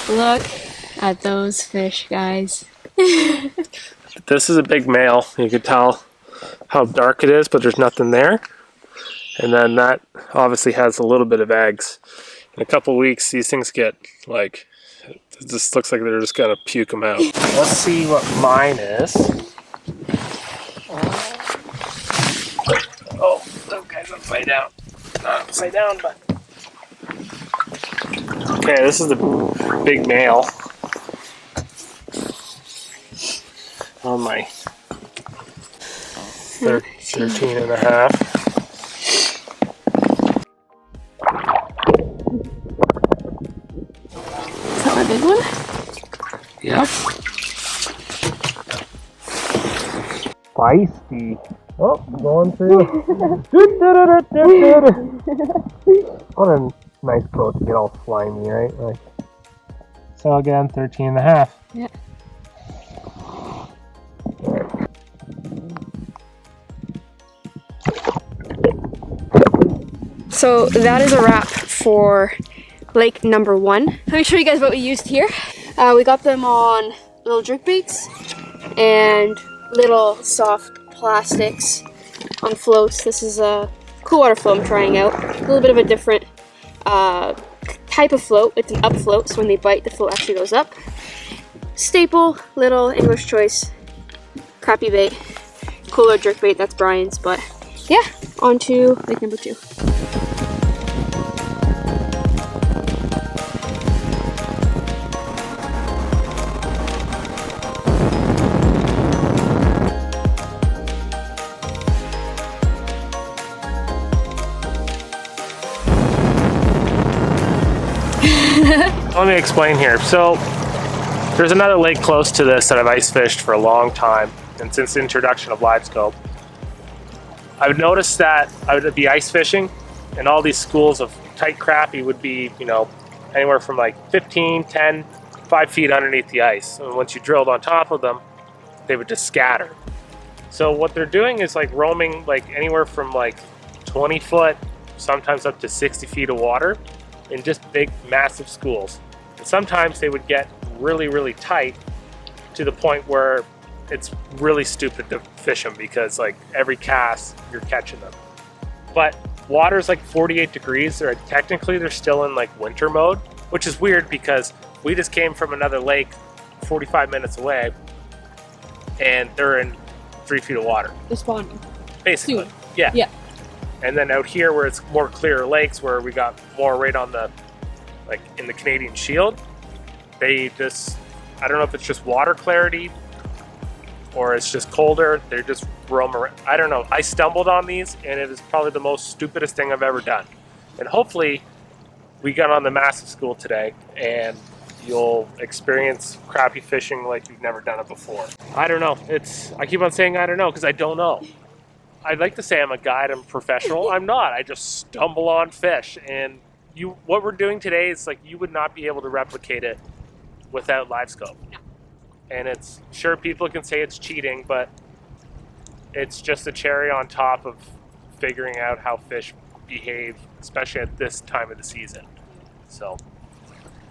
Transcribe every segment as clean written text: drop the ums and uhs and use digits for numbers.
Look at those fish, guys. This is a big male. You can tell how dark it is, but there's nothing there. And then that obviously has a little bit of eggs. In a couple weeks, these things get like, it just looks like they're just gonna puke them out. Let's see what mine is. Oh, that guy's upside down. Not upside down, but. Okay, this is the big male. On my 13 and a half. Is that my big one? Yep. Feisty. Oh, going through. What a nice boat to get all slimy, right? Like, so again, 13 and a half. Yeah. So that is a wrap for lake number 1. Let me show you guys what we used here. We got them on little jerkbaits and little soft plastics on floats. This is a cool water float I'm trying out. A little bit of a different type of float. It's an up float, so when they bite, the float actually goes up. Staple, little English choice, crappie bait. Cooler jerkbait, that's Brian's, but yeah, on to lake number 2. Let me explain here. So there's another lake close to this that I've ice fished for a long time, and since the introduction of live scope, I would notice that I would be ice fishing and all these schools of tight crappie would be, you know, anywhere from like 15, 10, 5 feet underneath the ice. And once you drilled on top of them, they would just scatter. So what they're doing is like roaming like anywhere from like 20 foot, sometimes up to 60 feet of water in just big, massive schools. And sometimes they would get really, really tight to the point where it's really stupid to fish them because like every cast you're catching them. But water's like 48 degrees. Technically they're still in like winter mode, which is weird because we just came from another lake 45 minutes away and they're in 3 feet of water. They're spawning. Basically. Soon. Yeah. Yeah. And then out here where it's more clear lakes where we got more right on the, like in the Canadian Shield, they just, I don't know if it's just water clarity or it's just colder, they just roam around. I don't know. I stumbled on these and it is probably the most stupidest thing I've ever done. And hopefully we got on the massive school today and you'll experience crappie fishing like you've never done it before. I don't know. I keep on saying I don't know because I don't know. I'd like to say I'm a guide, I'm a professional. I'm not. I just stumble on fish. And what we're doing today is like you would not be able to replicate it without live scope. No. And it's sure people can say it's cheating, but it's just a cherry on top of figuring out how fish behave, especially at this time of the season. So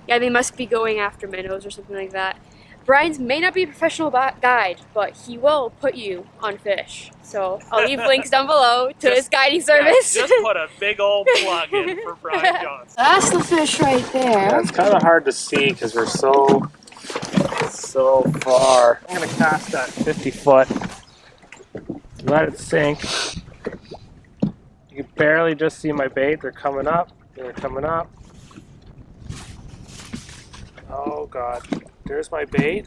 Yeah, they must be going after minnows or something like that. Brian's may not be a professional guide, but he will put you on fish. So I'll leave links down below to his guiding service. Yeah, just put a big old plug in for Brian Johnson. That's the fish right there. Yeah, it's kind of hard to see because we're so far. I'm going to cast that 50 foot. Let it sink. You can barely just see my bait. They're coming up. They're coming up. Oh God. There's my bait.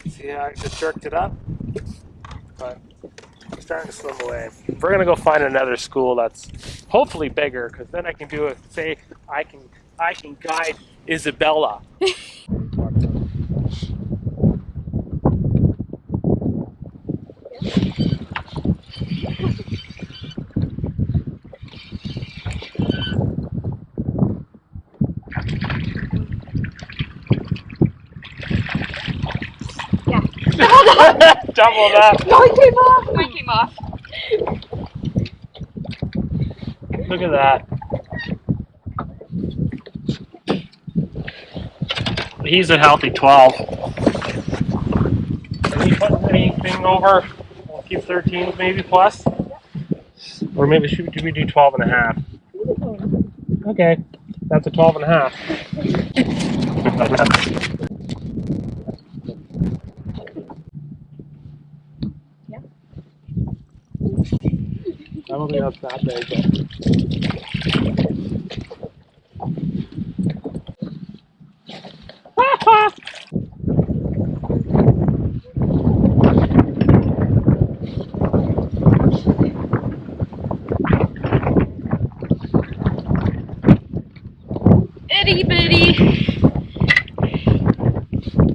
See how I just jerked it up? But it's starting to swim away. We're going to go find another school that's hopefully bigger because then I can say I can guide Isabella. Double that. No, it came off. Mine came off. Look at that. he's a healthy 12. Are we putting anything over? We'll keep 13 maybe plus? Or maybe should we do 12 and a half? Okay, that's a 12 and a half. I don't think that's that big, but... Itty bitty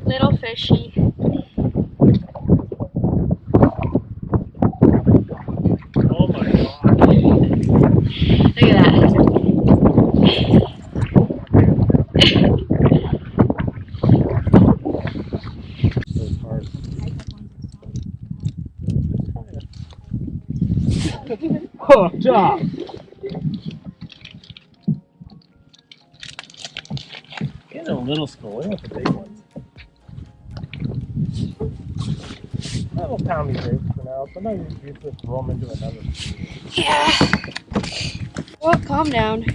little fishy. Oh my god. Look at that. Hooked up. Get a little school, we want the big ones. I will pound these bait for now. Sometimes you just throw them into another. Yeah. Well, calm down.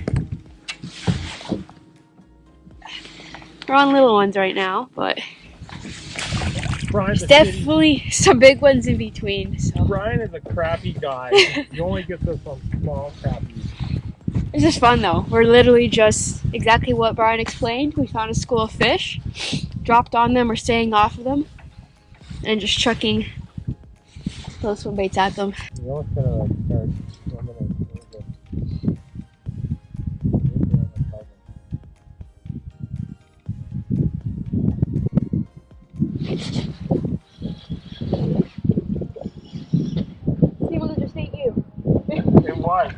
We're on little ones right now, but Brian's there's definitely some big ones in between. So Brian is a crappie guy. He only gets us on small crappies. it's just fun though. We're literally just exactly what Brian explained. We found a school of fish, dropped on them or staying off of them, and just chucking little swim baits at them. We almost gonna like start swimming and See, will just ate you. it was.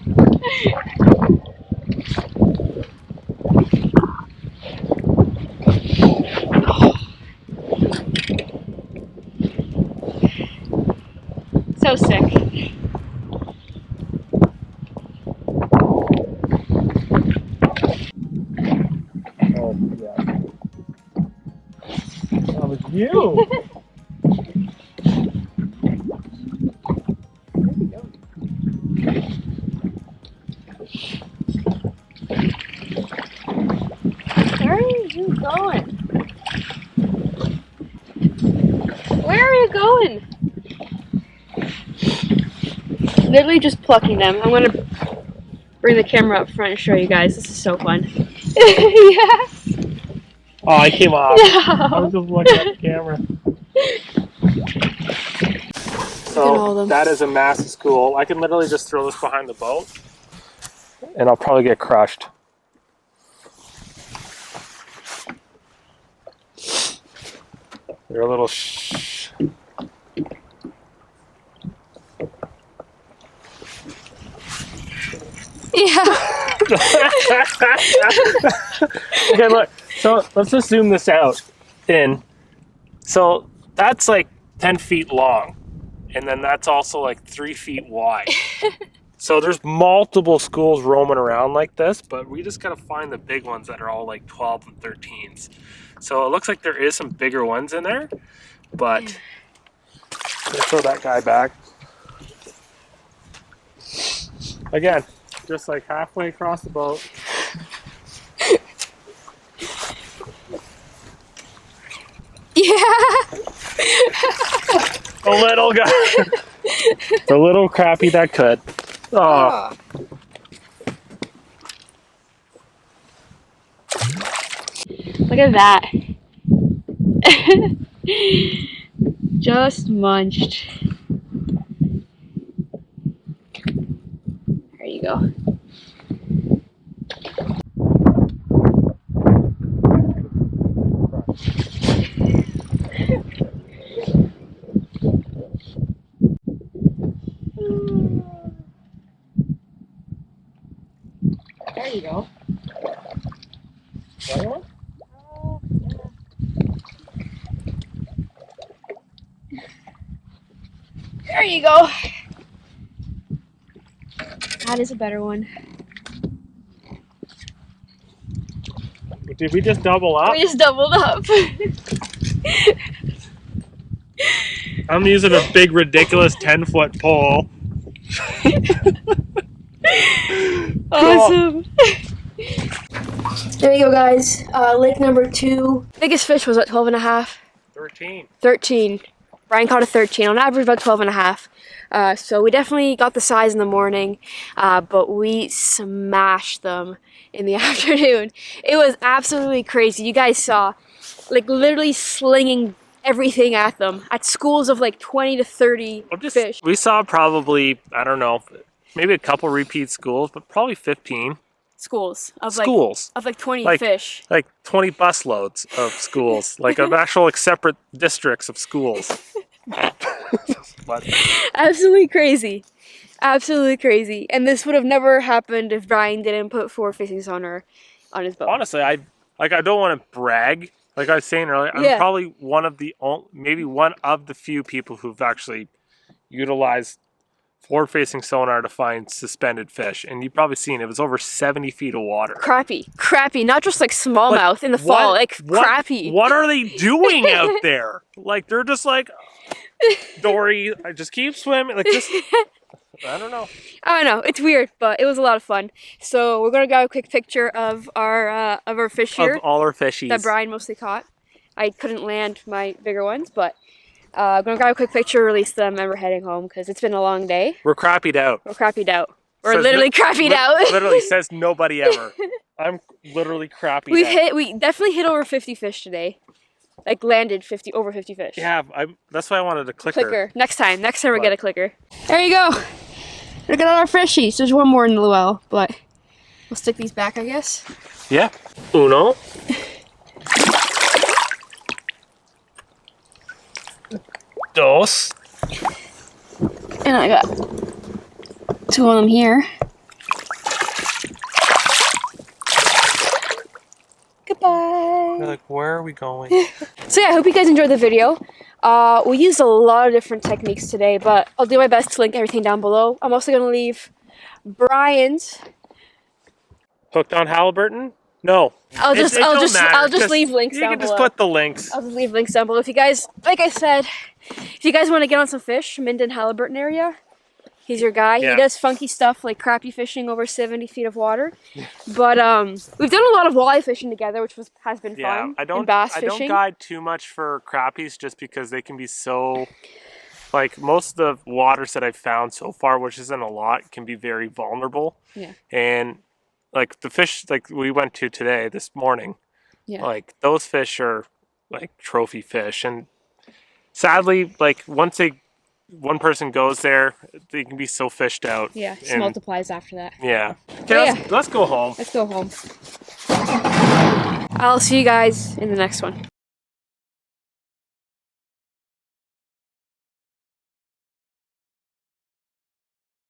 So sick. Oh yeah. That was you. Where are you going? Where are you going? Literally just plucking them. I'm gonna bring the camera up front and show you guys. This is so fun. Yeah. Oh, I came off. No. I was just looking at the camera. So that is a massive school. I can literally just throw this behind the boat and I'll probably get crushed. They're a little Yeah. Okay, look. So let's just zoom this out in. So that's like 10 feet long. And then that's also like 3 feet wide. So there's multiple schools roaming around like this, but we just gotta find the big ones that are all like 12 and 13s. So it looks like there is some bigger ones in there, but let's throw that guy back. Again, just like halfway across the boat. Yeah. A little guy. The little crappie that could. Oh. Look at that. Just munched. There you go. There you go. Anyone? There you go. That is a better one. We Did we just double up? We just doubled up. I'm using a big, ridiculous 10-foot pole. Awesome. There you go, guys. Lake number 2. Biggest fish was at 12 and a half. 13. 13. Brian caught a 13. On average, about 12 and a half. So we definitely got the size in the morning, but we smashed them in the afternoon. It was absolutely crazy. You guys saw, like, literally slinging everything at them at schools of like 20 to 30 fish. We saw probably, I don't know, maybe a couple repeat schools, but probably 15. Schools of like 20 fish. Like 20 bus loads of schools, like an actual like separate districts of schools. Absolutely crazy. Absolutely crazy. And this would have never happened if Brian didn't put forward facing sonar on his boat. Honestly, I don't want to brag. Like I was saying earlier, I'm probably one of the few people who've actually utilized forward-facing sonar to find suspended fish, and you've probably seen it was over 70 feet of water. Crappie, not just like smallmouth in the fall, like crappie. What are they doing out there? Like they're just like, Dory, I just keep swimming, like just. I don't know. It's weird, but it was a lot of fun. So we're gonna grab a quick picture of our fish here. Of all our fishies that Brian mostly caught. I couldn't land my bigger ones, but I'm gonna grab a quick picture, release them, and we're heading home because it's been a long day. We're crappied out. We're literally crappied out. Literally says nobody ever. I'm literally crappied out. We definitely hit over 50 fish today. Like landed over 50 fish. Yeah, that's why I wanted a clicker. Next time we get a clicker. There you go. Look at all our fishies. There's one more in the well, but we'll stick these back, I guess. Yeah. Uno. Dos. And I got 2 of them here. Goodbye. You're like, where are we going? So yeah, I hope you guys enjoyed the video. We used a lot of different techniques today, but I'll do my best to link everything down below. I'm also going to leave Brian's hooked on Halliburton. No, I'll just leave links down below. You can just put the links. I'll just leave links down below. If you guys, like I said, if you guys want to get on some fish, Minden Halliburton area, he's your guy. Yeah. He does funky stuff like crappie fishing over 70 feet of water. But we've done a lot of walleye fishing together, which has been fun. I don't guide too much for crappies just because they can be so, like most of the waters that I've found so far, which isn't a lot, can be very vulnerable. Yeah. And like the fish like we went to today, this morning, like those fish are like trophy fish. And sadly, like once one person goes there, they can be so fished out. Yeah, it just multiplies after that. Yeah. Okay, let's go home. Let's go home. I'll see you guys in the next one.